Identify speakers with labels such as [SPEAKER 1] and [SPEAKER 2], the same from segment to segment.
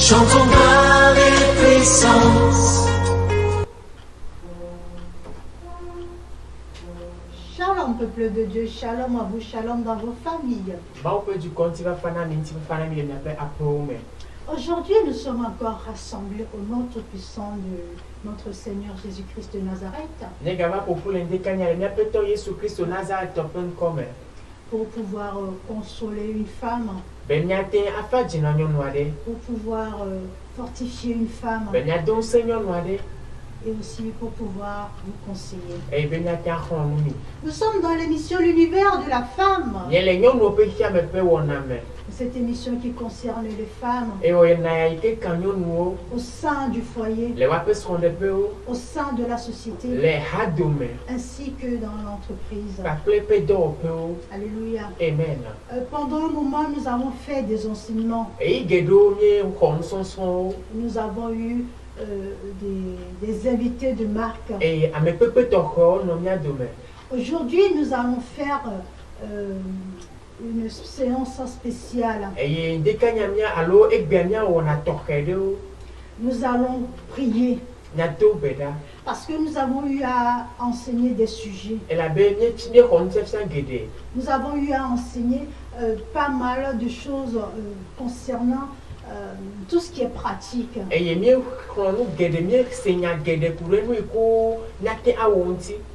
[SPEAKER 1] Chantons gloire et puissance.
[SPEAKER 2] Shalom peuple de Dieu, shalom à vous, shalom dans vos familles. Aujourd'hui, nous sommes encore rassemblés au nom tout-puissant de notre Seigneur Jésus-Christ de Nazareth pour pouvoir consoler une femme, pour pouvoir fortifier une femme et aussi pour pouvoir vous conseiller. Nous sommes dans l'émission L'univers de la femme. Cette émission qui concerne les femmes au sein du foyer, au sein de la société, ainsi que dans l'entreprise. Alléluia.
[SPEAKER 3] Amen.
[SPEAKER 2] Pendant un moment, nous avons fait des enseignements. Nous avons eu des invités de marque. Aujourd'hui, nous allons faire une séance spéciale. Nous allons prier parce que nous avons eu à enseigner des sujets. Nous avons eu à enseigner pas mal de choses concernant tout ce qui est pratique.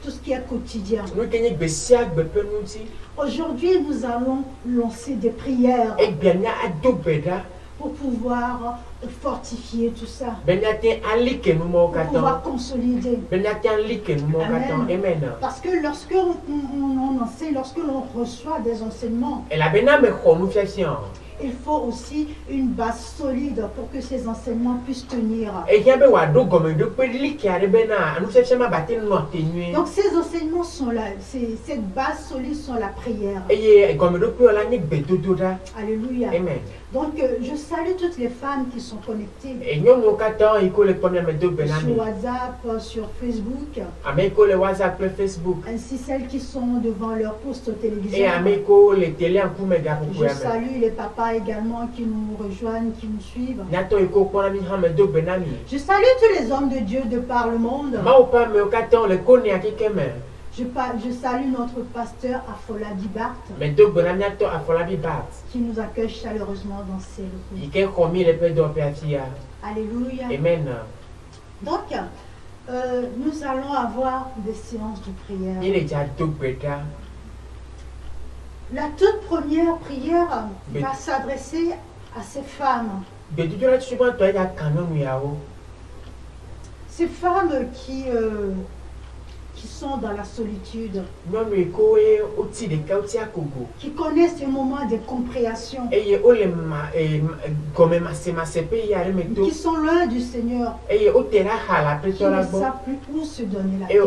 [SPEAKER 2] Tout ce qui est quotidien. Aujourd'hui, nous allons lancer des prières pour pouvoir fortifier tout ça, pour pouvoir consolider. Amen. Parce que lorsque on enseigne, lorsque l'on reçoit des enseignements, il faut aussi une base solide pour que ces enseignements puissent tenir. Donc ces enseignements sont là, cette base solide sont la prière. Alléluia.
[SPEAKER 3] Amen.
[SPEAKER 2] Donc je salue toutes les femmes qui sont connectées sur WhatsApp, sur Facebook, ainsi celles qui sont devant leur poste télévision. Je salue les papas également qui nous rejoignent, qui nous suivent. Je salue tous les hommes de Dieu de par le monde. Je salue notre pasteur Afolabi Barth qui nous accueille chaleureusement dans ses locaux. Alléluia.
[SPEAKER 3] Amen.
[SPEAKER 2] Donc, nous allons avoir des séances de prière. La toute première prière va s'adresser à ces femmes. Ces femmes qui sont dans la solitude, qui connaissent des moments de compréhension, qui sont loin du Seigneur, qui ne savent plus où se donner la tête.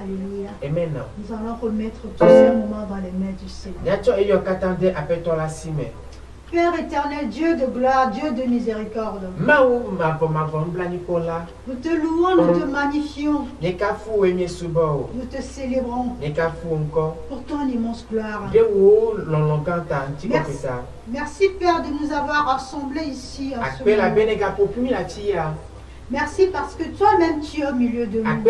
[SPEAKER 2] Alléluia.
[SPEAKER 3] Amen.
[SPEAKER 2] Nous allons remettre tous ces moments dans les mains du Seigneur. Père éternel, Dieu de gloire, Dieu de miséricorde, nous te louons, nous te magnifions, nous te célébrons pour ton immense gloire. Merci Père de nous avoir rassemblés ici en ce moment. Merci parce que toi-même tu es au milieu de nous.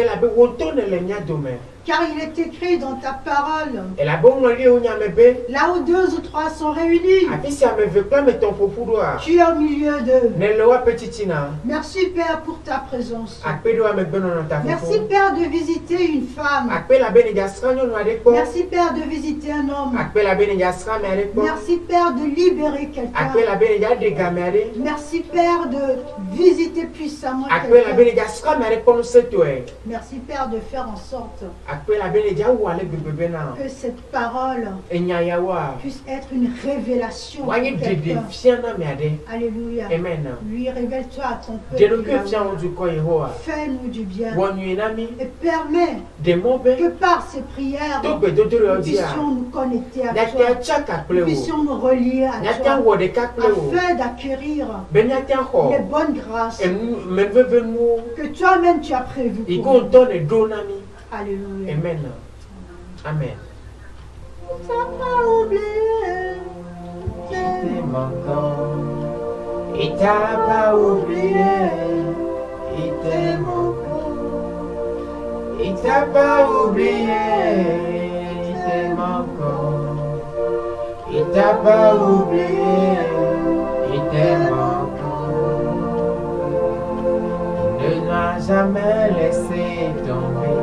[SPEAKER 2] Car il est écrit dans ta parole, là où 2 ou 3 sont réunis, tu es au milieu d'eux. Merci Père pour ta présence. Merci Père de visiter une femme. Merci Père de visiter un homme. Merci Père de libérer quelqu'un. Merci Père de visiter puissamment quelqu'un. Merci Père de faire en sorte que cette parole puisse être une révélation pour quelqu'un. Alléluia.
[SPEAKER 3] Amen.
[SPEAKER 2] Lui, révèle-toi à ton peuple. Fais-nous du bien. Et permets que par ces prières, nous puissions nous connecter à toi. Nous puissions nous relier à toi. Afin d'acquérir les bonnes grâces que toi-même tu as prévues pour nous. Alléluia.
[SPEAKER 3] Amen. Amen.
[SPEAKER 2] Ça m'a oublié.
[SPEAKER 3] Je t'aime encore. Il t'a pas oublié. Il t'aime encore. Il t'a pas oublié. Il t'aime encore. Il t'a pas oublié. Il t'aime encore. Il ne m'a jamais laissé tomber.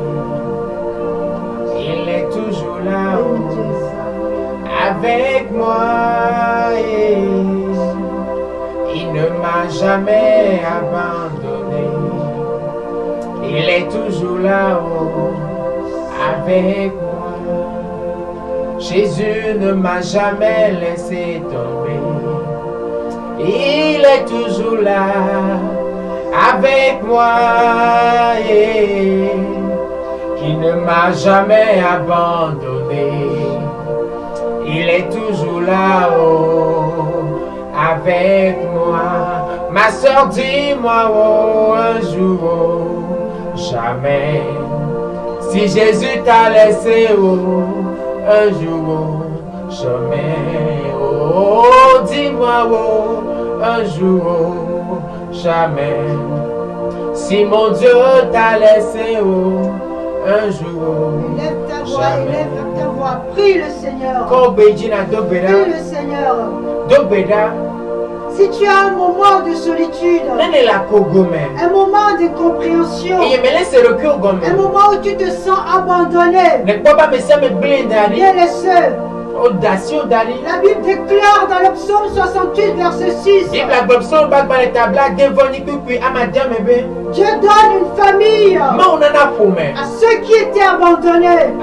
[SPEAKER 3] Il est toujours là-haut avec moi. Et il ne m'a jamais abandonné. Il est toujours là-haut avec moi. Jésus ne m'a jamais laissé tomber. Il est toujours là avec moi. Et il ne m'a jamais abandonné. Il est toujours là-haut avec moi. Ma soeur, dis-moi oh, un jour, oh, jamais. Si Jésus t'a laissé, oh, un jour, oh, jamais. Oh, dis-moi, oh, un jour, oh, jamais. Si mon Dieu t'a laissé, oh, un jour,
[SPEAKER 2] élève ta voix,
[SPEAKER 3] jamais.
[SPEAKER 2] élève ta voix. Prie le Seigneur. Prie le Seigneur. Si tu as un moment de solitude, un moment de compréhension, un moment où tu te sens abandonné, viens les seuls. La Bible déclare dans le psaume 68, verset 6, Dieu donne une famille à ceux qui étaient abandonnés.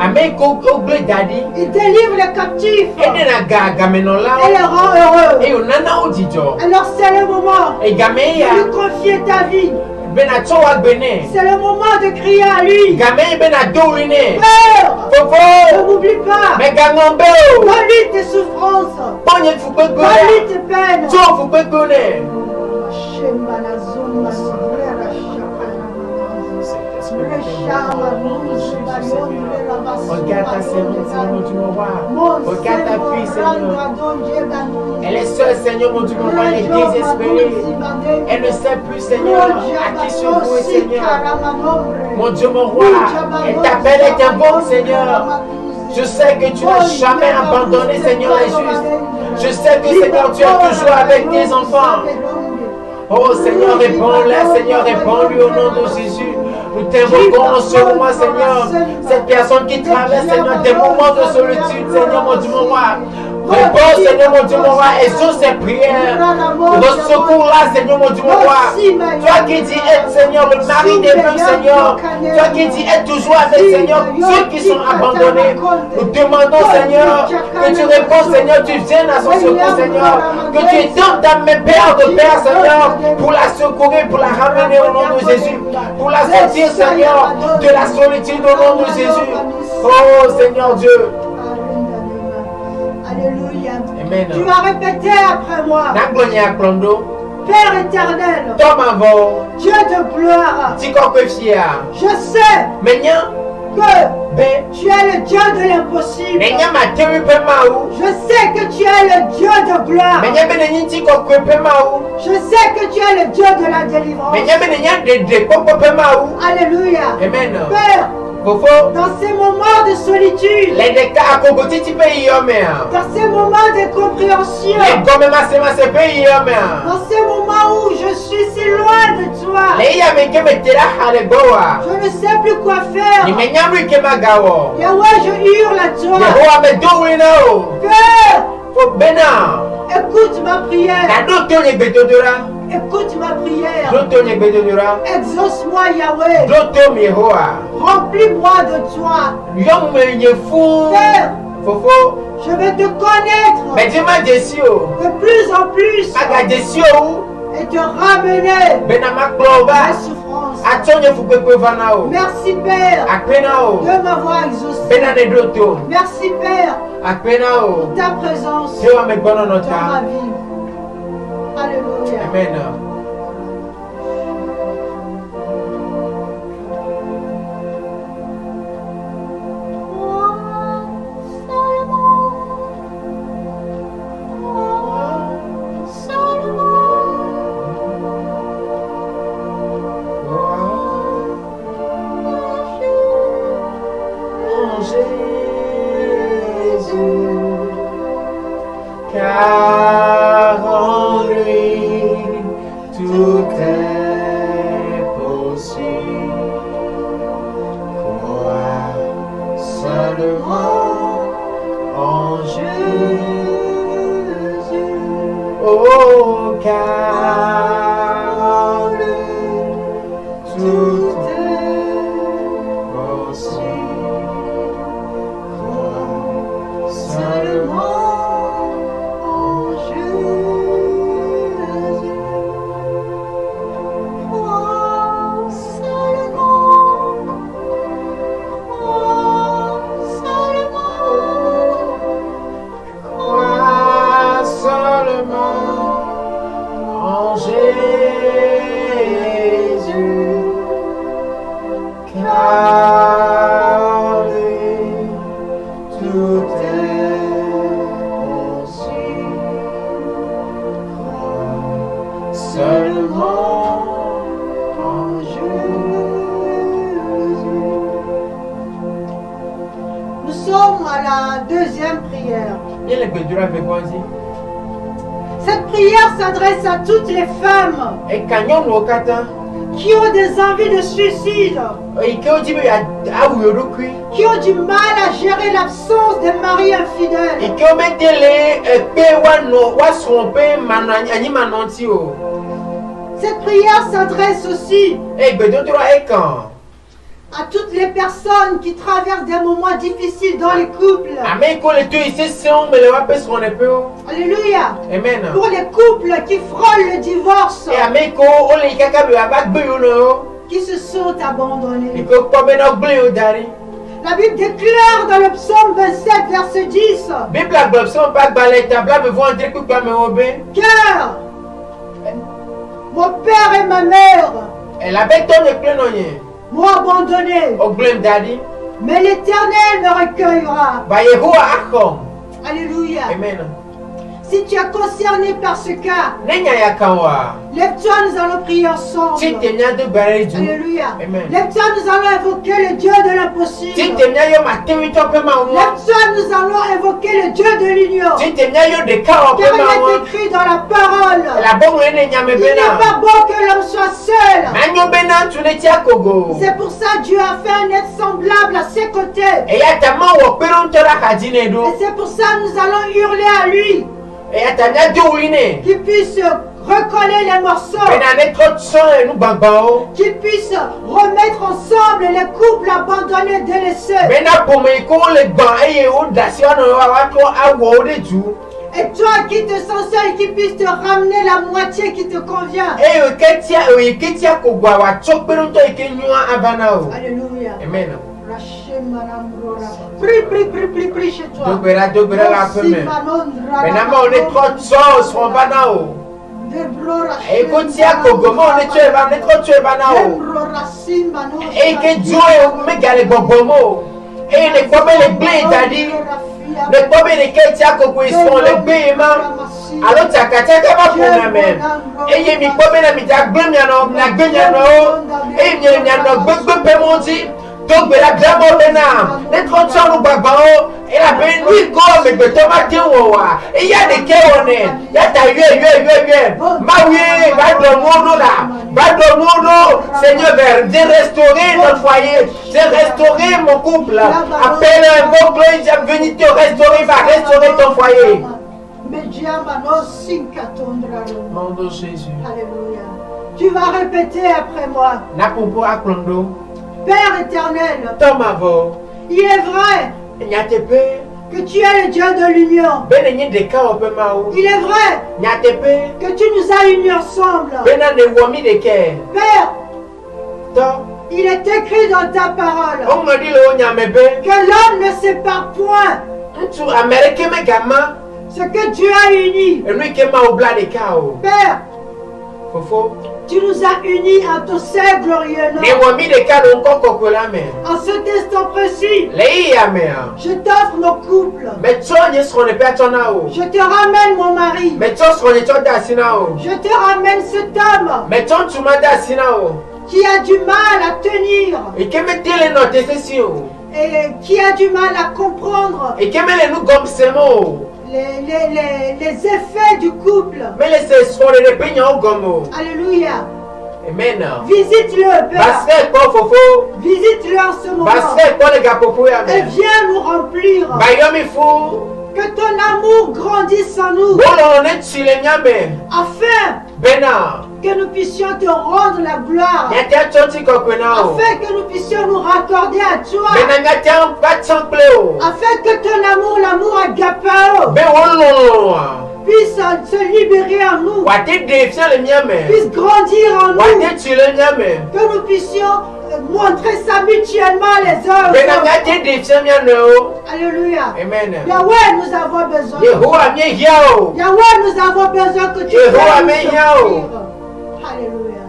[SPEAKER 2] Il délivre les captifs et les rend heureux. Alors c'est le moment de lui confier ta vie. C'est le moment de crier à lui. Père, ne m'oublie pas. Donne-lui tes souffrances. Donne-lui tes peines.
[SPEAKER 3] Regarde ta servante, Seigneur, tu m'envoies. Regarde ta fille, Seigneur. Elle est seule, Seigneur, mon Dieu, m'envoie, elle est désespérée. Elle ne sait plus, Seigneur, à qui se vouer, Seigneur. Mon Dieu, mon roi, elle t'appelle, elle t'invoque, Seigneur. Je sais que tu n'as jamais abandonné, Seigneur, les justes. Je sais que, Seigneur, tu es toujours avec tes enfants. Oh, Seigneur, réponds-la, Seigneur, réponds-lui au nom de Jésus. Nous t'invoquons en ce moment, Seigneur. Cette personne qui traverse, Seigneur, des moments de solitude, Seigneur, mon Dieu, mon roi. Réponds, Seigneur, mon Dieu, mon roi, exauce ses prières. Secours-là, Seigneur, mon Dieu, mon roi. Toi qui dis être, Seigneur, le mari des vœux, Seigneur. Toi qui dis être toujours avec, Seigneur, ceux qui sont abandonnés. Nous demandons, Seigneur, que tu réponds, Seigneur, tu viennes à son secours, Seigneur. Que tu étends ta main, Père de Père, Seigneur, pour la secourir, pour la ramener au nom de Jésus. Pour la sortir, Seigneur, de la solitude au nom de Jésus. Oh, Seigneur Dieu.
[SPEAKER 2] Alléluia.
[SPEAKER 3] Amen.
[SPEAKER 2] Tu vas répéter après moi. Père éternel, Dieu de gloire, je sais que tu es le Dieu de l'impossible. Je sais que tu es le Dieu de gloire. Je sais que tu es le Dieu de la délivrance. Alléluia.
[SPEAKER 3] Amen.
[SPEAKER 2] Père, dans ces moments de solitude, dans ces moments de compréhension, dans ces moments où je suis si loin de toi, je ne sais plus quoi faire. Yahweh, je hurle à toi. Père, écoute ma prière. Écoute ma prière. Exauce-moi, Yahweh. Remplis-moi de toi. Père, je vais te connaître de plus en plus et te ramener la souffrance. Merci, Père, de m'avoir exaucé. Merci, Père, pour ta présence dans ma vie. Alléluia.
[SPEAKER 3] Amen. Jésus, car en lui tout est possible. Crois seulement en Jésus, oh car en lui tout est possible. Crois seulement en Jésus. Crois seulement. Crois seulement en Jésus, car lui tout est possible. Crois seulement en Jésus.
[SPEAKER 2] Nous sommes à la deuxième prière. Cette prière s'adresse à toutes les femmes qui ont des envies de suicide, qui ont du mal à gérer l'absence de mari infidèle. Cette prière s'adresse aussi à toutes les personnes qui traversent des moments difficiles dans les couples. Alléluia.
[SPEAKER 3] Amen.
[SPEAKER 2] Pour les couples qui frôlent le divorce, qui se sont abandonnés. La Bible déclare dans le psaume 27, verset 10, car mon père et ma mère m'ont abandonné, mais l'Éternel me recueillera. Alléluia.
[SPEAKER 3] Amen.
[SPEAKER 2] Si tu es concerné par ce cas, lève-toi, nous allons prier ensemble. Alléluia.
[SPEAKER 3] Amen.
[SPEAKER 2] Lève-toi, nous allons évoquer le Dieu de l'impossible. Lève-toi, nous allons évoquer le Dieu de l'union. Car il est écrit dans la parole, il n'est pas bon que l'homme soit seul. C'est pour ça que Dieu a fait un être semblable à ses côtés. Et c'est pour ça que nous allons hurler à lui, qu'il puisse recoller les morceaux, qu'il puisse remettre ensemble les couples abandonnés, délaissés. Et toi qui te sens seul, qu'il puisse te ramener la moitié qui te convient. Alléluia.
[SPEAKER 3] Amen.
[SPEAKER 2] Prie chez toi.
[SPEAKER 3] Maintenant, on est trop sauce, on va là-haut. Écoute, on est trop tué, et que Dieu me garde les bonbons. Et les pommes, les blés, t'as dit. Les pommes, les quêtes, ils sont les blés, alors tu as qu'à pas pour même. Et il y a mis pommes, la blé, et il y a donc, la glamour de l'âme, les trottoirs au babao, et la bénédiction comme le tomate et il y a des kéonés, il y a ta ma oui, va dans le monde là, va dans le monde, Seigneur, de restaurer notre foyer, de restaurer mon couple. Appelle un bon clé, j'ai venu te restaurer, va restaurer ton foyer. Mon Dieu Jésus.
[SPEAKER 2] Alléluia. Tu vas répéter après moi. Père éternel, il est vrai que tu es le Dieu de l'union. Il est vrai que tu nous as unis ensemble. Père, il est écrit dans ta parole que l'homme ne sépare point ce que Dieu a uni. Père, tu nous as unis en ton sein glorieux nom. En cet instant précis, je t'offre mon couple. Je te ramène mon mari. Je te ramène cet homme qui a du mal à tenir. et qui a du mal à comprendre
[SPEAKER 3] et que me nous comme ces mots
[SPEAKER 2] les effets du couple.
[SPEAKER 3] mais les espoirs de peignant comme
[SPEAKER 2] Alléluia.
[SPEAKER 3] amen.
[SPEAKER 2] Visite-le, Père.
[SPEAKER 3] Parce que quoi fofo
[SPEAKER 2] Visite-le en ce moment.
[SPEAKER 3] parce que quoi les gars fofo ya
[SPEAKER 2] Et viens nous remplir.
[SPEAKER 3] bayomi fou
[SPEAKER 2] Que ton amour grandisse en nous.
[SPEAKER 3] bolo ne chile nyame
[SPEAKER 2] Afin
[SPEAKER 3] bena
[SPEAKER 2] que nous puissions te rendre la gloire.
[SPEAKER 3] nyata choti ko kwenao
[SPEAKER 2] Afin que nous puissions nous raccorder à toi.
[SPEAKER 3] bena nyata pas champleo
[SPEAKER 2] Afin que ton amour, l'amour agapao,
[SPEAKER 3] be wololo
[SPEAKER 2] puisse se libérer en nous.
[SPEAKER 3] wate défiant le nyame
[SPEAKER 2] Puisse grandir en nous.
[SPEAKER 3] wate chile nyame
[SPEAKER 2] Que nous puissions montrer ça mutuellement les uns aux
[SPEAKER 3] bena
[SPEAKER 2] autres.
[SPEAKER 3] nyata défiant nyano
[SPEAKER 2] Alléluia.
[SPEAKER 3] amen.
[SPEAKER 2] Yahweh, nous avons besoin.
[SPEAKER 3] Yehowa mi yao
[SPEAKER 2] Yahweh, nous avons besoin que tu
[SPEAKER 3] Yehowa
[SPEAKER 2] viennes nous
[SPEAKER 3] me yao.
[SPEAKER 2] secourir. Alléluia.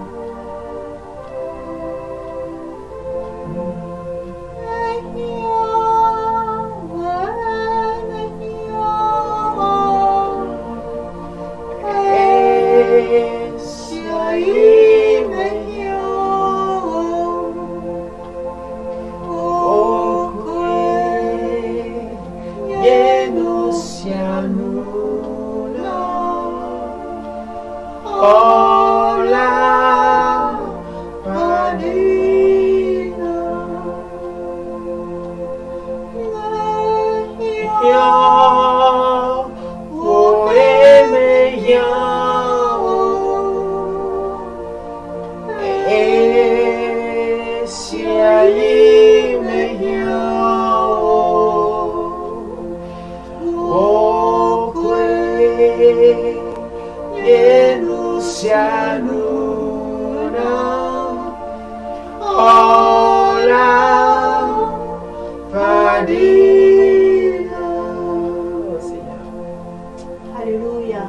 [SPEAKER 2] Alléluia.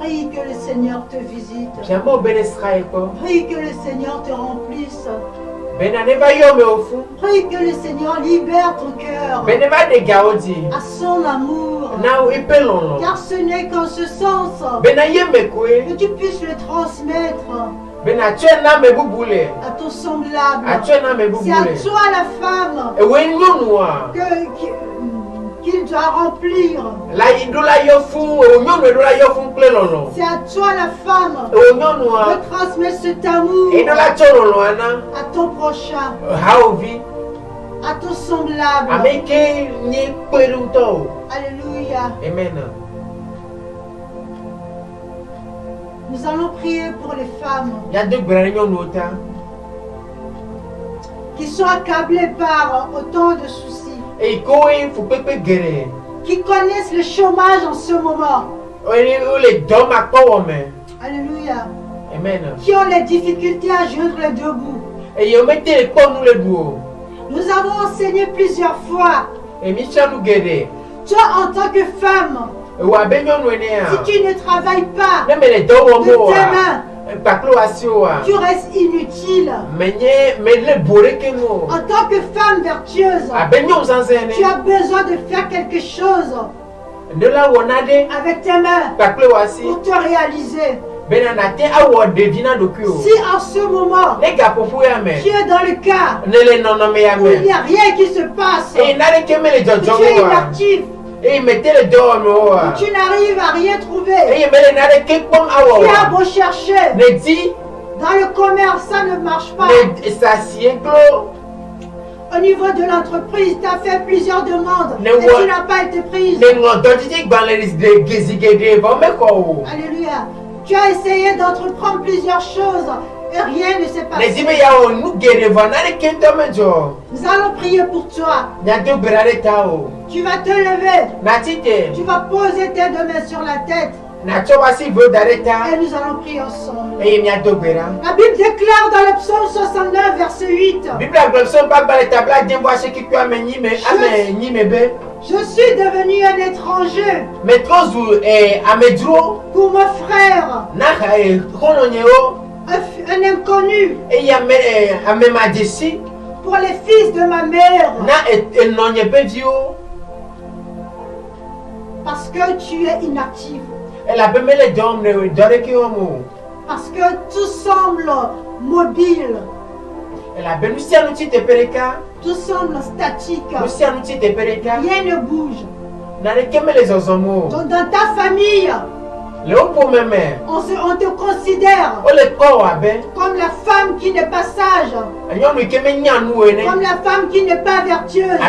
[SPEAKER 2] Prie que le Seigneur te visite. Prie que le Seigneur te remplisse. Prie que le Seigneur libère ton cœur à son amour. Car ce n'est qu'en ce sens que tu puisses le transmettre à ton semblable. C'est à toi la femme qu'il doit remplir. C'est à toi la femme de transmettre cet amour à ton prochain, à ton semblable. Alléluia.
[SPEAKER 3] Amen.
[SPEAKER 2] Nous allons prier pour les femmes qui sont accablées par autant de soucis, qui connaissent le chômage en ce moment. Alléluia.
[SPEAKER 3] Amen.
[SPEAKER 2] Qui ont les difficultés à joindre les deux bouts. Nous avons enseigné plusieurs fois. Toi, en tant que femme, si tu ne travailles pas de tes mains, tu restes inutile. En tant que femme vertueuse, tu as besoin de faire quelque chose avec tes mains pour te réaliser. Si en ce moment tu es dans le cas où il n'y a rien qui se passe, tu es inactif, tu n'arrives à rien trouver, tu as beau chercher, dans le commerce ça ne marche pas. Au niveau de l'entreprise, tu as fait plusieurs demandes et tu n'as pas été prise. Alléluia. Tu as essayé d'entreprendre plusieurs choses et rien ne s'est passé. Nous allons prier pour toi. Tu vas te lever. Tu vas poser tes deux mains sur la tête. Et nous allons prier ensemble. La Bible déclare dans le psaume 69, verset 8. Je suis devenu un étranger pour mon frère, un inconnu pour les fils de ma mère. Parce que tu es inactif. Parce que tout semble mobile. Tout semble statique.
[SPEAKER 3] Rien
[SPEAKER 2] Rien ne bouge.
[SPEAKER 3] Dans
[SPEAKER 2] Dans ta famille, on te considère comme la femme qui n'est pas sage, comme la femme qui n'est pas vertueuse.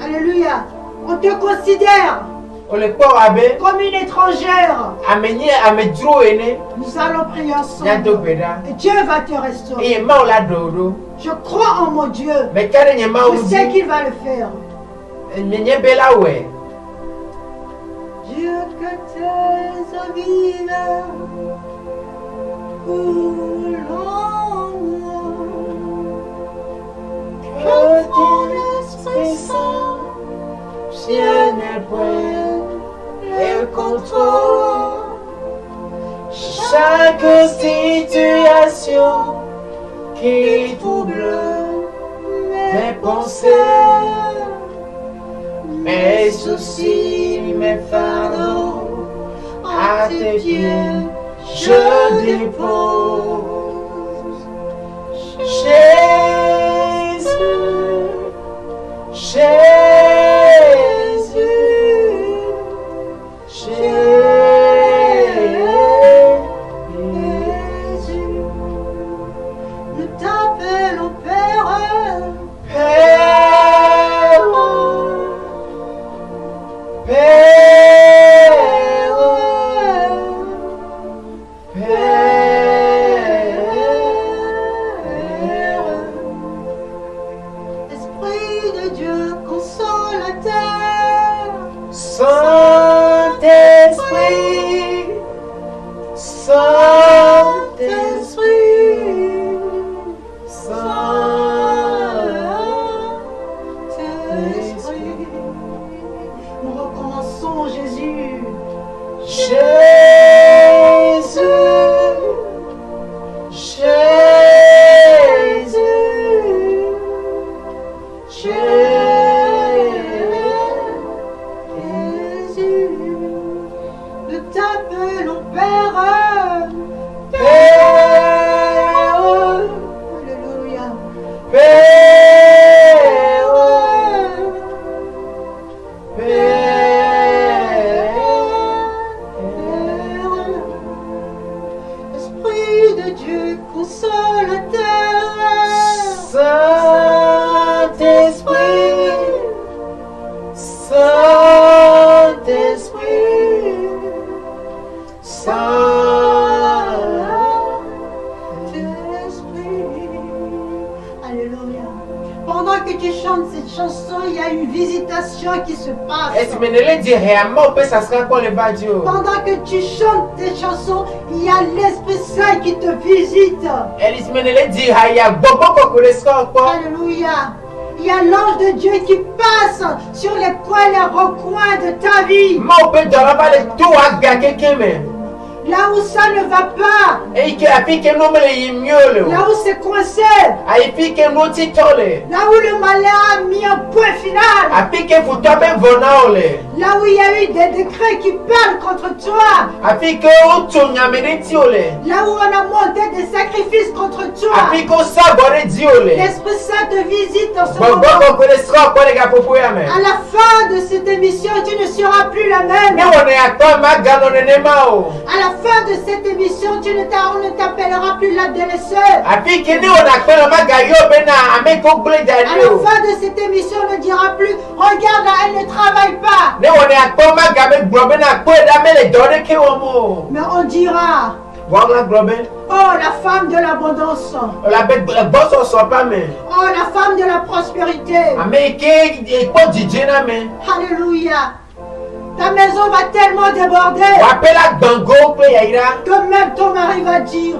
[SPEAKER 2] Alléluia. On te considère comme une étrangère. Nous allons prier ensemble. Et Dieu va te restaurer. Je crois en mon Dieu. Je sais qu'il va le faire. Dieu, que tes eaux vives coulent en moi. Que ton Esprit Saint
[SPEAKER 3] Tienne le contrôle. Chaque situation qui trouble mes pensées, mes soucis, mes fardeaux, à tes pieds je dépose. Jésus, Jésus,
[SPEAKER 2] Jésus, nous t'appelons Père.
[SPEAKER 3] Père, Père, Père.
[SPEAKER 2] Esprit de Dieu consolateur,
[SPEAKER 3] Saint-Esprit, Saint-Esprit,
[SPEAKER 2] Saint-Esprit. Nous recommençons, Jésus.
[SPEAKER 3] Jésus, Jésus,
[SPEAKER 2] Jésus, nous t'appelons Père.
[SPEAKER 3] Père,
[SPEAKER 2] Alléluia.
[SPEAKER 3] Père,
[SPEAKER 2] Esprit de Dieu consolateur,
[SPEAKER 3] Saint-Esprit, Saint-Esprit,
[SPEAKER 2] Saint-Esprit. Alléluia. Pendant que tu chantes cette chanson, il y a une visitation qui se passe. Pendant que tu chantes cette chanson, il y a l'Esprit Saint qui te visite. Alléluia. Il y a l'ange de Dieu qui passe sur les coins et les recoins de ta vie. Là où ça ne va pas, là où c'est coincé, là où le malheur a mis un point final, là où il y a eu des décrets qui parlent contre toi, là où on a monté des sacrifices contre toi, l'Esprit Saint te visite en ce moment. À la fin de cette émission, tu ne seras plus la même. À la fin de cette émission, on ne t'appellera plus la délaissée. À la fin de cette émission, on ne dira plus, regarde là, elle ne travaille pas. Mais on dira, oh la femme de l'abondance, oh la femme de la prospérité. Alléluia. Ta maison va tellement déborder que même ton mari va dire,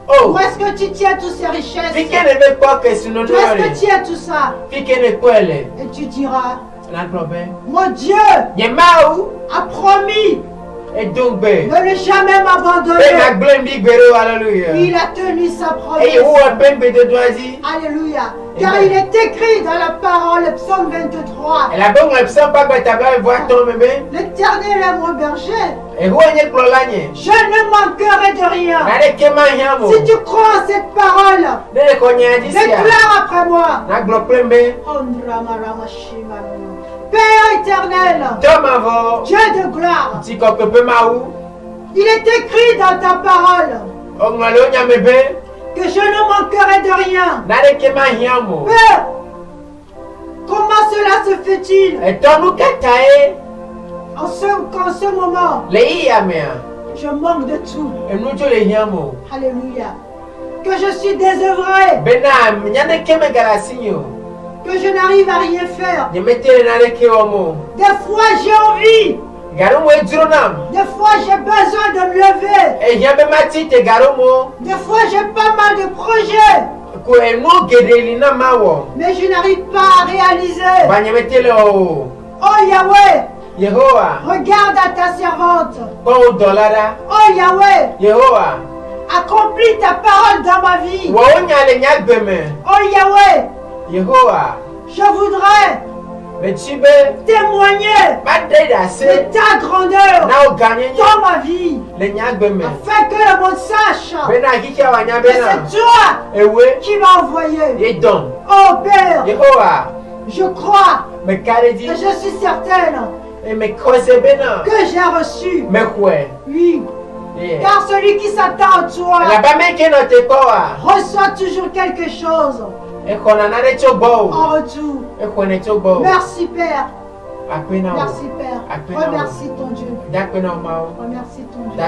[SPEAKER 2] oh, où est-ce que tu tiens toutes ces richesses? Où est-ce que tu tiens tout ça? Et tu diras, mon Dieu a promis Ne l'ai jamais abandonné. Il a tenu sa promesse. Alléluia. Car il est écrit dans la parole, psaume 23. L'Éternel est mon berger. Je ne manquerai de rien. Si tu crois en cette parole, déclare après moi. Père éternel, Dieu de gloire, il est écrit dans ta parole que je ne manquerai de rien. Père, comment cela se fait-il en ce moment, je manque de tout. Alléluia. Que je suis désœuvré. Que je n'arrive à rien faire. Des fois j'ai envie. Des fois j'ai besoin de me lever. Des fois j'ai pas mal de projets. Mais je n'arrive pas à réaliser. Oh Yahweh, regarde à ta servante. Oh Yahweh, accomplis ta parole dans ma vie. Oh Yahweh, je voudrais témoigner de ta grandeur dans ma vie, afin que le monde sache que c'est toi qui m'as envoyé. Oh Père, je crois et je suis certaine que j'ai reçu. Oui. Car celui qui s'attend à toi reçoit toujours quelque chose en retour. Merci Père. Merci Père. Remercie ton Dieu. Remercie ton Dieu.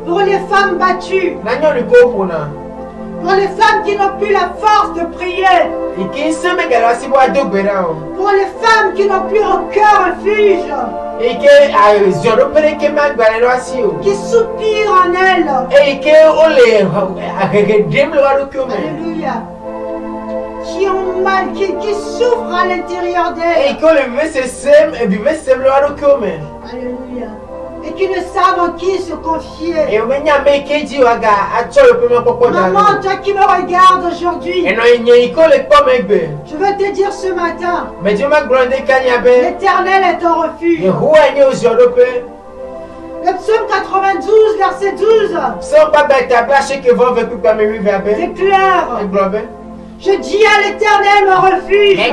[SPEAKER 2] Pour les femmes battues, pour les femmes qui n'ont plus la force de prier, pour les femmes qui n'ont plus aucun refuge, qui soupirent en elles. Alléluia. Qui ont mal, qui souffrent à l'intérieur d'elles. Alléluia. Et qui ne savent en qui se confier. Maman, toi qui me regardes aujourd'hui, je veux te dire ce matin, l'Éternel est ton refuge. Le psaume 92, verset 12 déclare: je dis à l'Éternel mon refuge et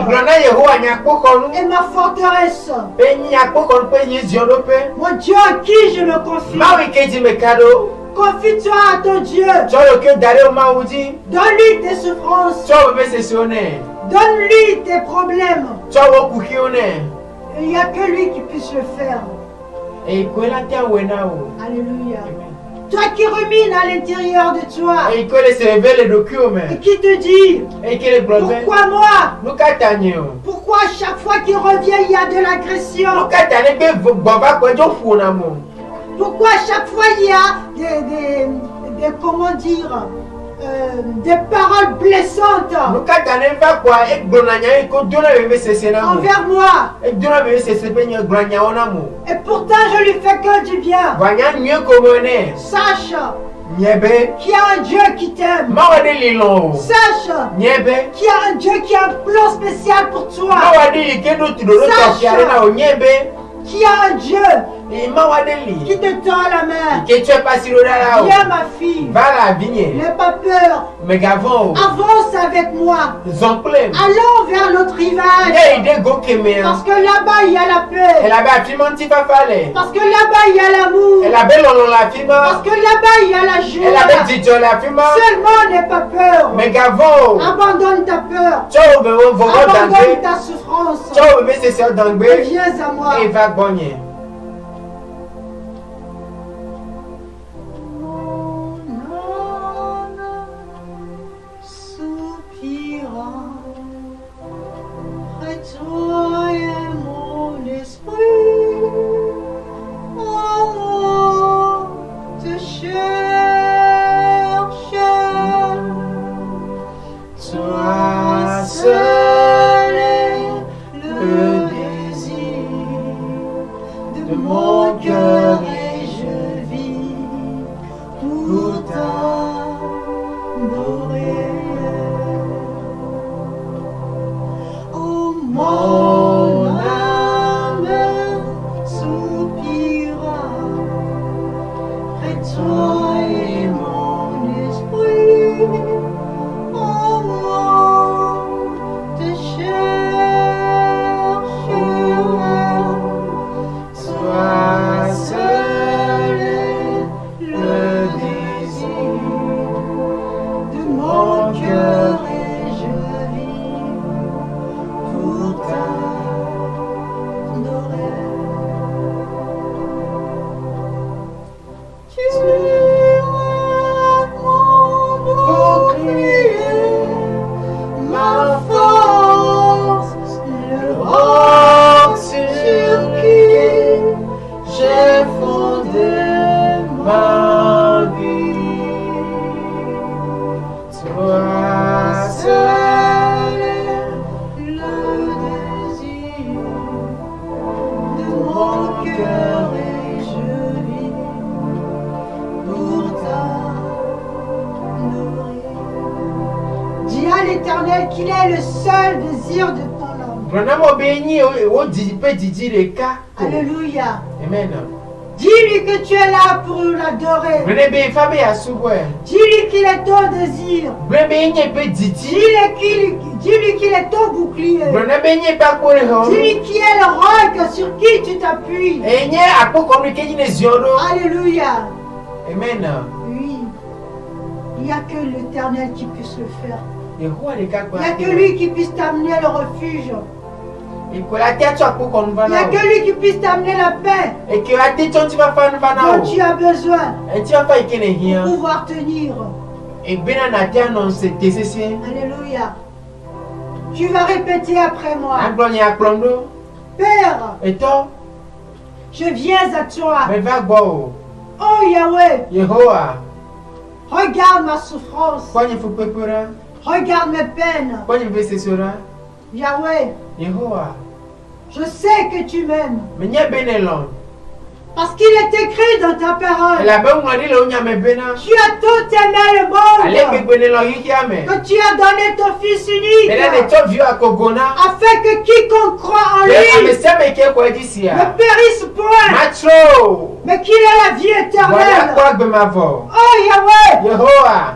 [SPEAKER 2] ma forteresse, mon Dieu en qui je me confie. Confie-toi à ton Dieu. Donne-lui tes souffrances. Donne-lui tes problèmes. Il n'y a que lui qui puisse le faire. Alléluia. Toi qui rumines à l'intérieur de toi et qui te dit: pourquoi moi? Pourquoi chaque fois qu'il revient il y a de l'agression? Pourquoi chaque fois il y a des comment dire, des paroles blessantes envers moi. Et pourtant je lui fais que du bien. Sache qu'il y a un Dieu qui t'aime. Sache qu'il y a un Dieu qui a un plan spécial pour toi. Sache qu'il y a un Dieu qui te tend la main. Viens ma fille. N'aie pas peur. Avance avec moi. Allons vers l'autre rivage. Parce que là-bas il y a la paix. Parce que là-bas il y a l'amour. Parce que là-bas il y a la joie. Seulement n'aie pas peur. Abandonne ta peur. Abandonne ta souffrance. Et viens à moi. Toi et mon esprit, oh moi te cherche, toi seul est le désir de mon cœur et je vis pour t'adorer. Mon âme soupira, près de toi et mon esprit, oh moi te cherche, toi seul est le désir de mon cœur et je vis pour t'adorer. Tu es mon bouclier, ma force, le roc sur qui j'ai fondé ma vie. Toi seul est le désir de mon cœur et je vis pour t'adorer. Dis à l'Éternel qu'il est le seul désir de ton âme. Alléluia.
[SPEAKER 3] Amen.
[SPEAKER 2] Dis-lui que tu es là pour l'adorer. Dis-lui qu'il est ton désir. Dis-lui qu'il est ton bouclier. Dis-lui qu'il est le roc sur qui tu t'appuies. Alléluia.
[SPEAKER 3] Amen.
[SPEAKER 2] Oui. Il n'y a que l'Éternel qui puisse le faire. Il n'y a que lui qui puisse t'amener le refuge. Il n'y a que lui qui puisse t'amener la paix dont tu as besoin pour pouvoir tenir. Alléluia. Tu vas répéter après moi. Père, je viens à toi. Oh Yahweh, regarde ma souffrance. Regarde mes peines. Yahweh, je sais que tu m'aimes. Parce qu'il est écrit dans ta parole. Tu as tant aimé le monde que tu as donné ton Fils unique afin que quiconque croit en lui ne périsse point, mais qu'il ait la vie éternelle. Oh Yahweh,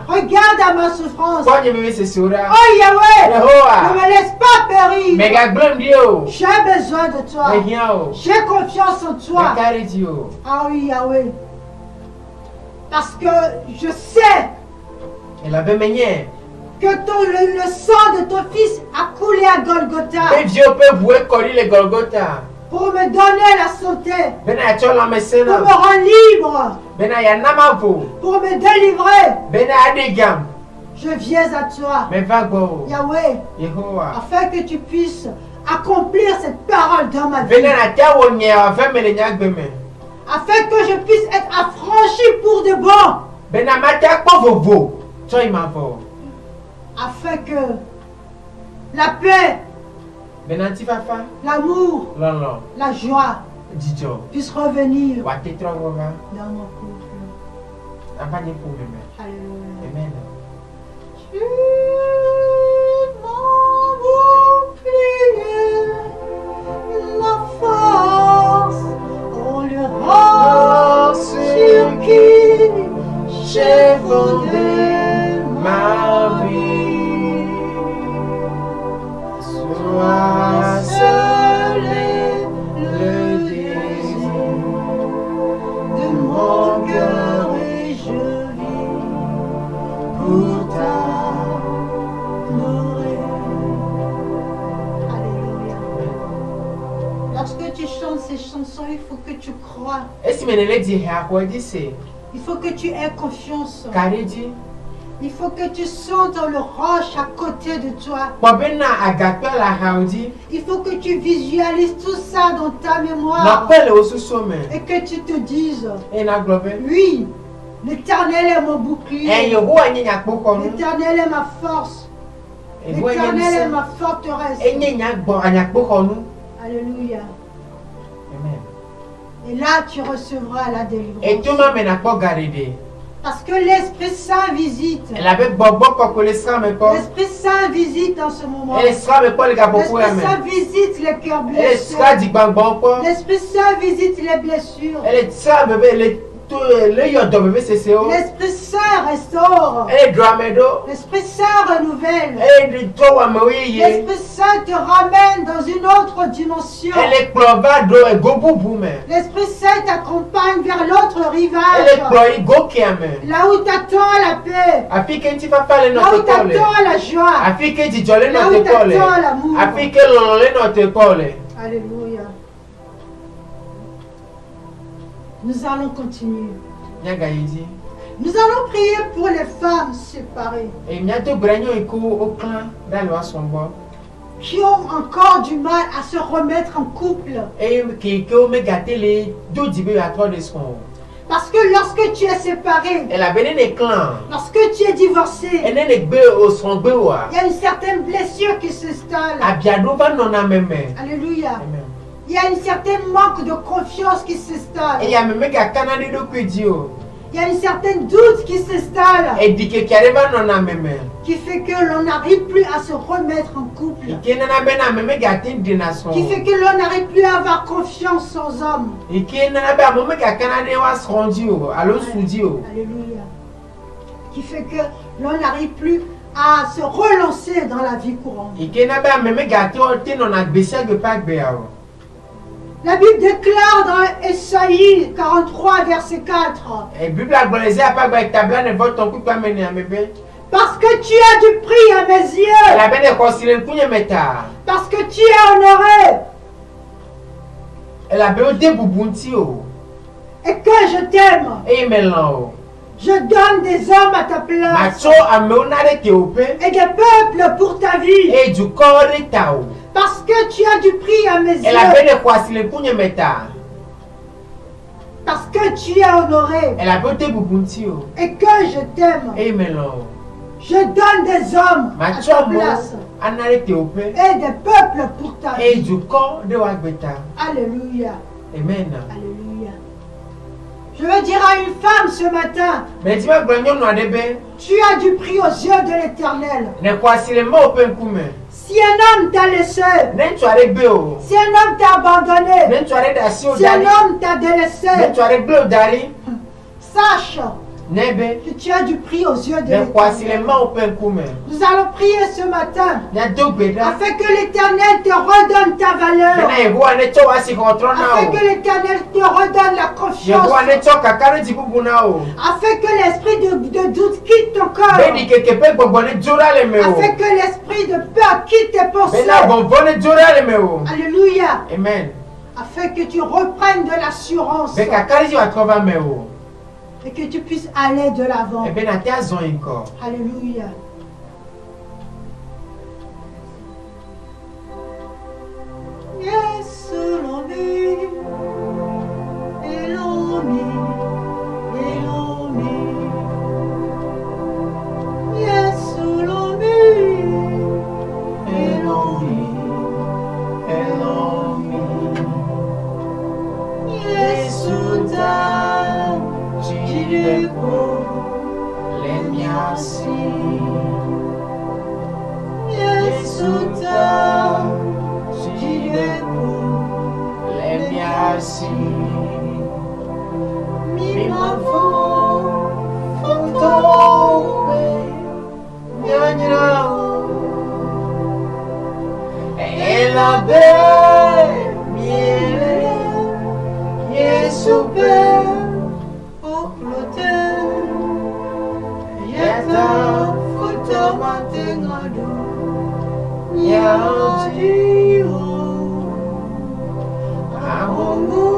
[SPEAKER 2] regarde à ma souffrance. Oh Yahweh, ne me laisse pas périr. J'ai besoin de toi. J'ai confiance en toi. Ah oui, Yahweh. Parce que je sais que le sang de ton Fils a coulé à Golgotha pour me donner la santé, pour me rendre libre, pour me délivrer. Je viens à toi, Yahweh, afin que tu puisses accomplir cette parole dans ma vie. Afin que je puisse être affranchi pour de bon. afin que la paix, l'amour, la joie puissent revenir dans mon couple. Alléluia.
[SPEAKER 3] Amen.
[SPEAKER 2] Tu m'as bouclier, ma force, on le rend sur qui j'ai fondé
[SPEAKER 3] ma vie. Sois seul est le désir
[SPEAKER 2] de mon cœur et je vis pour t'adorer. Alléluia. Lorsque tu chantes ces chansons, il faut que tu crois. Il faut que tu aies confiance. Il faut que tu sentes le roche à côté de toi. Il faut que tu visualises tout ça dans ta mémoire. Et que tu te dises, oui, l'Éternel est mon bouclier. L'Éternel est ma force. L'Éternel est ma forteresse. Alléluia. Et là, tu recevras la délivrance. Parce que l'Esprit Saint visite. L'Esprit Saint visite en ce moment. L'Esprit Saint visite les cœurs blessés. L'Esprit Saint visite les blessures. L'Esprit Saint restaure. L'Esprit Saint renouvelle. L'Esprit Saint te ramène dans une autre dimension. L'Esprit Saint t'accompagne vers l'autre rivage. Là où t'attends la paix. Là où t'attends la joie. Là où t'attends l'amour. Alléluia. Nous allons continuer. Nous allons prier pour les femmes séparées qui ont encore du mal à se remettre en couple. Parce que lorsque tu es séparé, lorsque tu es divorcé, il y a une certaine blessure qui s'installe. Alléluia. Il y a une certaine manque de confiance qui s'installe. Il y a une certaine doute qui s'installe. Qui fait que l'on n'arrive plus à se remettre en couple. Qui fait que l'on n'arrive plus à avoir confiance aux hommes. Alléluia. Qui fait que l'on n'arrive plus à se relancer dans la vie courante. La Bible déclare dans Ésaïe 43, verset 4. Parce que tu as du prix à mes yeux. Parce que tu es honoré. Et que je t'aime. Je donne des hommes à ta place. Et des peuples pour ta vie. Parce que tu as du prix à mes yeux. Parce que tu es honoré. Et que je t'aime. Je donne des hommes à ta place. Et des peuples pour ta vie. Alléluia.
[SPEAKER 3] Amen.
[SPEAKER 2] Alléluia. Je veux dire à une femme ce matin, tu as du prix aux yeux de l'Éternel. Si un homme t'a laissé, si un homme t'a abandonné, si un homme t'a délaissé, sache que tu as du prix aux yeux de l'Éternel. Nous allons prier ce matin afin que l'Éternel te redonne ta valeur, afin que l'Éternel te redonne la confiance, afin que l'esprit de doute quitte ton corps, afin que l'esprit de peur quitte tes pensées. Alléluia.
[SPEAKER 3] Amen.
[SPEAKER 2] Afin que tu reprennes de l'assurance et que tu puisses aller de l'avant. Alléluia. Yes, l'homme,
[SPEAKER 3] merci. Yesuta, jideku, le merci. Mi mavo, fotope, nyanyao. Et la belle miele, Yesupe, oklote, yeta, fotomatengado. Yajiyo Ahonguatu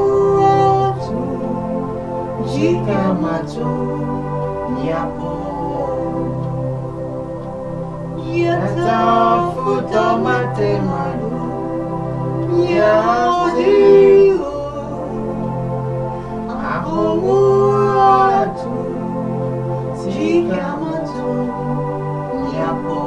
[SPEAKER 3] Jikamatu Yapo Yata Futomatemalu Yajiyo Ahonguatu Jikamatu Yapo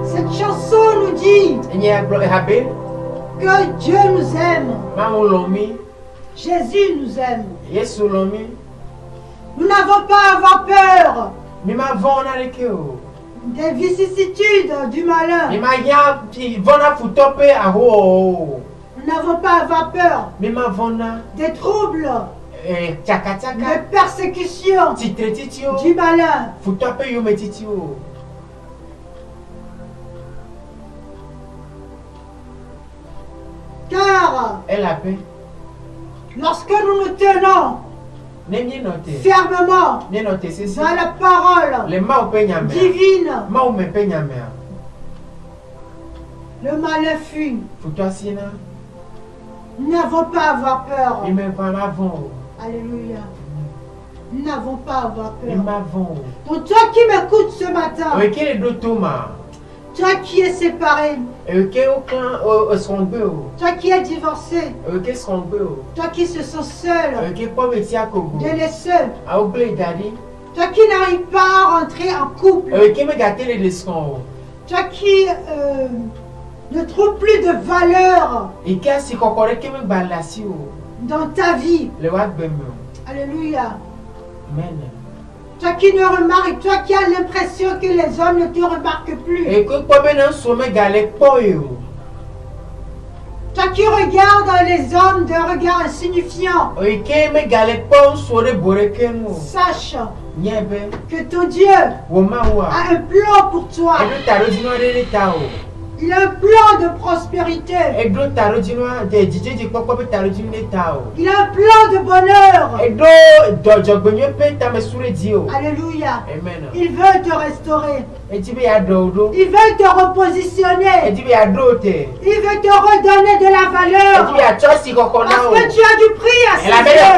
[SPEAKER 3] Cette chanson nous dit que Dieu nous aime. Jésus nous aime. Nous n'avons pas à avoir peur des vicissitudes du malheur. Nous n'avons pas à avoir peur des troubles, des persécutions du malheur. Car lorsque nous nous tenons fermement dans la parole divine, le malheur fuit. Nous n'avons pas à avoir peur. Alléluia. Nous n'avons pas à avoir peur. Donc toi qui m'écoutes ce matin, toi qui es séparé, toi qui es divorcé, toi qui se sens seul, délaissé, toi qui n'arrives pas à rentrer en couple, toi qui ne trouves plus de valeur dans ta vie. Alléluia. Amen.
[SPEAKER 2] Toi qui ne remarques, toi qui as l'impression que les hommes ne te remarquent plus. Toi qui regardes les hommes d'un regard insignifiant. Sache que ton Dieu a un plan pour toi. Il a un plan de prospérité. Il a un plan de bonheur. Alléluia.
[SPEAKER 3] Amen.
[SPEAKER 2] Il veut te restaurer.
[SPEAKER 3] Il
[SPEAKER 2] veut te repositionner. Il veut te redonner de la valeur. Parce que tu as du prix à ses yeux.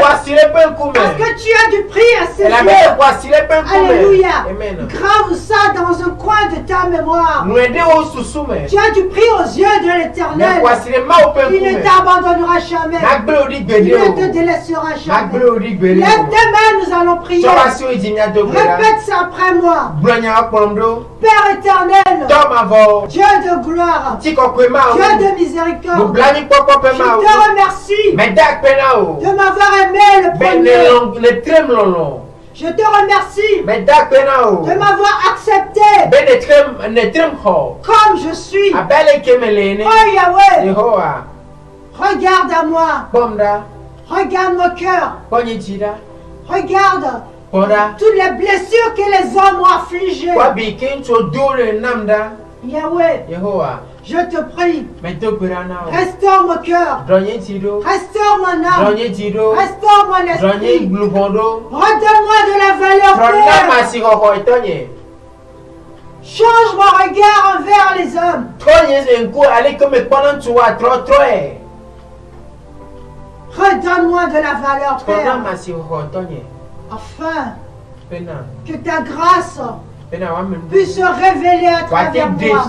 [SPEAKER 2] Parce que tu as du prix à ses yeux. Alléluia.
[SPEAKER 3] Amen.
[SPEAKER 2] Grave ça dans un coin de ta mémoire. Tu as du prix aux yeux de l'Éternel. Il ne t'abandonnera jamais. Il ne te délaissera jamais. Lève tes mains, nous allons prier. Répète ça après moi. Père éternel, Dieu de gloire, Dieu de miséricorde, je te remercie de m'avoir aimé le premier. Je te remercie de m'avoir accepté comme je suis. Oh Yahweh, regarde à moi. Regarde mon cœur. Regarde toutes les blessures que les hommes ont affligées. Yahweh, je te prie, restaure mon cœur, restaure mon âme, restaure mon esprit, redonne-moi de la valeur. Change mon regard envers les hommes. Redonne-moi de la valeur, Père, afin que ta grâce puisse se révéler à travers moi,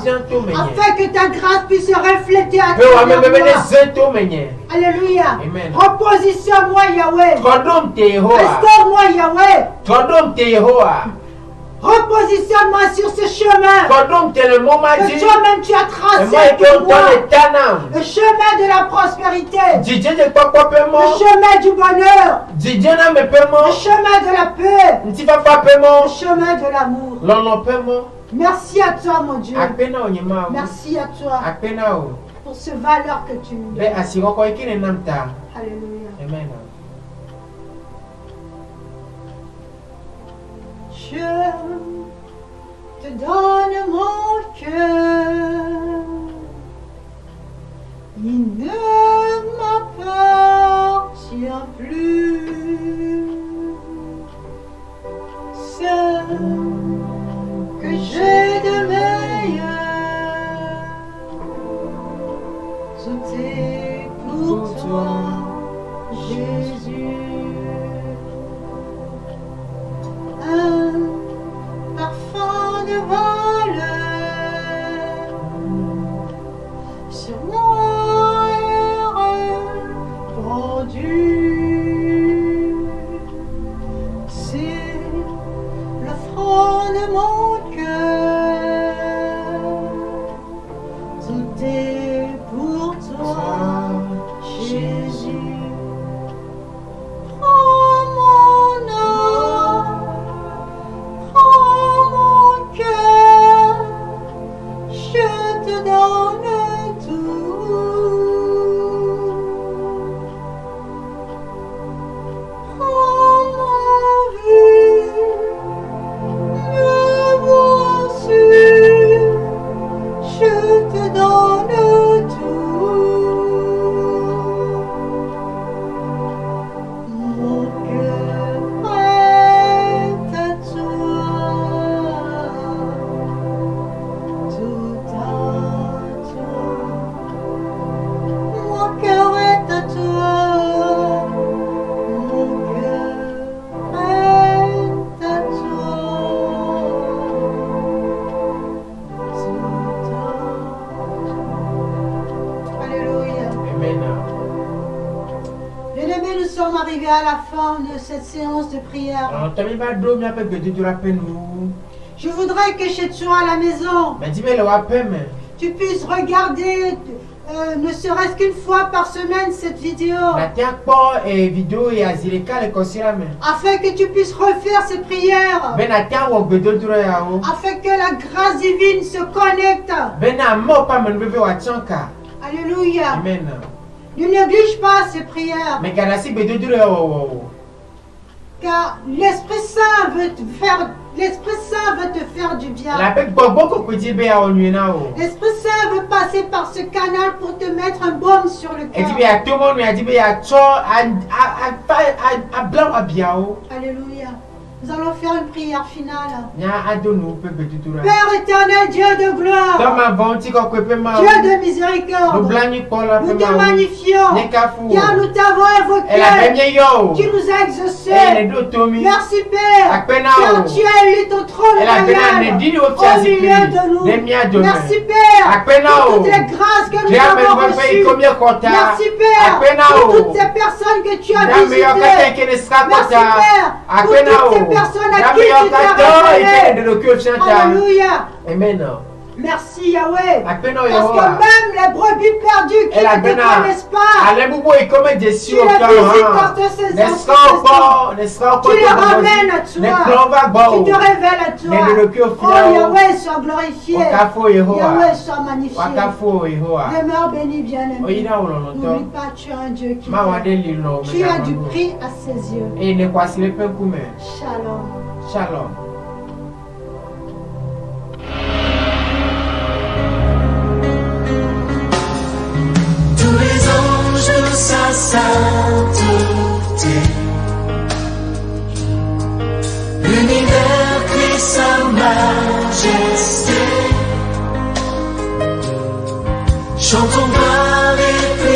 [SPEAKER 2] afin que ta grâce puisse se refléter à travers moi. Alléluia.
[SPEAKER 3] Amen.
[SPEAKER 2] Repositionne-moi, Yahweh. Restaure-moi, Yahweh. Repositionne-moi sur ce chemin que toi-même tu as tracé pour moi. Le chemin de la prospérité. Le chemin du bonheur. Le chemin de la paix. Le chemin de l'amour. Merci à toi, mon Dieu. Merci à toi pour ce valeur que tu nous donnes. Alléluia.
[SPEAKER 3] Amen.
[SPEAKER 2] Je te donne mon cœur, il ne m'appartient plus. Ce que j'ai de meilleur, tout est pour toi, Jésus. Un parfum de valeur sur moi est répandu. C'est le front de mon cœur. Tout est pour toi, Jésus. Prends mon âme. Oh mon cœur, je te donne tout. Prends ma vie, me voici, je te donne tout. Mon cœur est à toi, tout à toi. Mon cœur est à toi, mon cœur est à toi, tout à toi. Alléluia.
[SPEAKER 3] Amen.
[SPEAKER 2] Bien-aimés, nous sommes arrivés à la fin de cette séance de prière. Je voudrais que chez toi à la maison, tu puisses regarder, ne serait-ce qu'une fois par semaine, cette vidéo, afin que tu puisses refaire ces prières, afin que la grâce divine se connecte. Alléluia.
[SPEAKER 3] Amen.
[SPEAKER 2] Ne néglige pas ces prières, car l'Esprit Saint veut te faire du bien. L'Esprit Saint veut passer par ce canal pour te mettre un baume sur le cœur. Alléluia. Nous allons faire une prière finale. Père éternel, Dieu de gloire, Dieu de miséricorde, nous te magnifions, car nous t'avons évoqué, tu nous as exaucés. Merci Père, car tu as élu ton trône royal au milieu de nous. Merci Père pour toutes les grâces que nous avons reçues. Merci Père pour toutes ces personnes que tu as visitées. Merci Père pour toutes ces personnes à qui tu t'es révélé. Alléluia.
[SPEAKER 3] Amen.
[SPEAKER 2] Merci Yahweh. Parce que même les brebis perdues qui ne te connaissent pas, tu les visites par ces enfants. Tu les ramènes à toi. Tu te révèles à toi. Oh Yahweh, sois glorifié. Yahweh, sois magnifié. Demeure béni, bien-aimé. N'oublie pas, tu es un Dieu qui t'aime. Tu as du prix à ses yeux. Shalom.
[SPEAKER 3] Shalom.
[SPEAKER 1] Tous les anges s'assemblent.